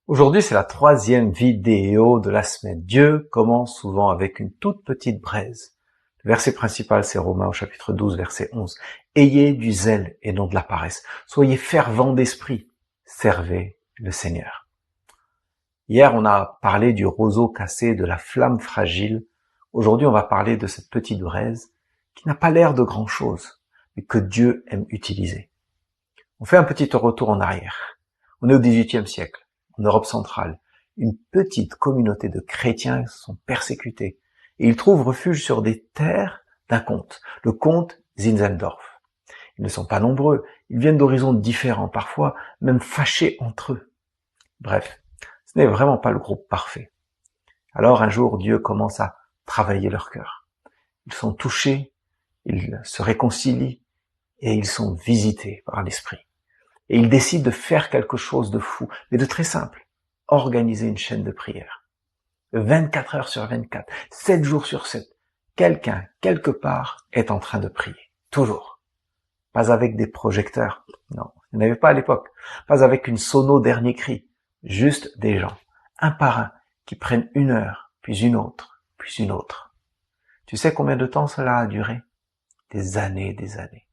Aujourd'hui, c'est la troisième vidéo de la semaine. Dieu commence souvent avec une toute petite braise. Le verset principal, c'est Romains au chapitre 12, verset 11. Ayez du zèle et non de la paresse. Soyez fervents d'esprit. Servez le Seigneur. Hier, on a parlé du roseau cassé, de la flamme fragile. Aujourd'hui, on va parler de cette petite braise qui n'a pas l'air de grand-chose, mais que Dieu aime utiliser. On fait un petit retour en arrière. On est au XVIIIe siècle. En Europe centrale, une petite communauté de chrétiens sont persécutés et ils trouvent refuge sur des terres d'un comte, le comte Zinzendorf. Ils ne sont pas nombreux, ils viennent d'horizons différents, parfois même fâchés entre eux. Bref, ce n'est vraiment pas le groupe parfait. Alors un jour, Dieu commence à travailler leur cœur. Ils sont touchés, ils se réconcilient et ils sont visités par l'Esprit. Et il décide de faire quelque chose de fou, mais de très simple. Organiser une chaîne de prière. 24 heures sur 24, 7 jours sur 7. Quelqu'un, quelque part, est en train de prier. Toujours. Pas avec des projecteurs. Non, il n'y en avait pas à l'époque. Pas avec une sono dernier cri. Juste des gens, un par un, qui prennent une heure, puis une autre, puis une autre. Tu sais combien de temps cela a duré? Des années, des années.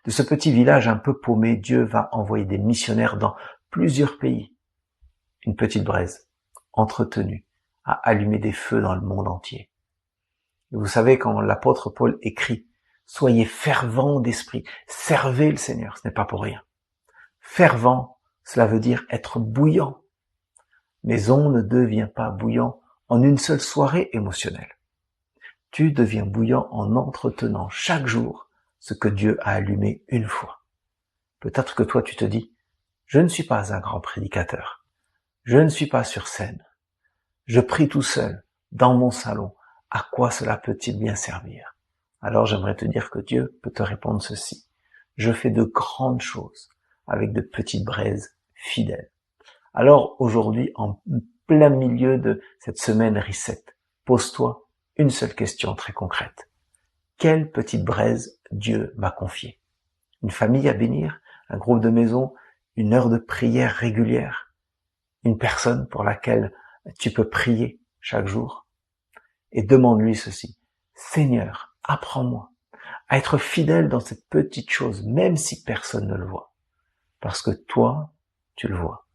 De ce petit village un peu paumé, Dieu va envoyer des missionnaires dans plusieurs pays. Une petite braise, entretenue, a allumé des feux dans le monde entier. Et vous savez, quand l'apôtre Paul écrit « Soyez fervents d'esprit, servez le Seigneur », ce n'est pas pour rien. Fervent, cela veut dire être bouillant. Mais on ne devient pas bouillant en une seule soirée émotionnelle. Tu deviens bouillant en entretenant chaque jour ce que Dieu a allumé une fois. Peut-être que toi tu te dis, je ne suis pas un grand prédicateur, je ne suis pas sur scène, je prie tout seul, dans mon salon, à quoi cela peut-il bien servir? Alors j'aimerais te dire que Dieu peut te répondre ceci, je fais de grandes choses avec de petites braises fidèles. Alors aujourd'hui, en plein milieu de cette semaine Reset, pose-toi une seule question très concrète. Quelle petite braise Dieu m'a confiée? Une famille à bénir, un groupe de maison, une heure de prière régulière, une personne pour laquelle tu peux prier chaque jour. Et demande-lui ceci. Seigneur, apprends-moi à être fidèle dans cette petite chose, même si personne ne le voit. Parce que toi, tu le vois.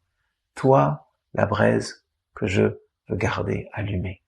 Toi, la braise que je veux garder allumée.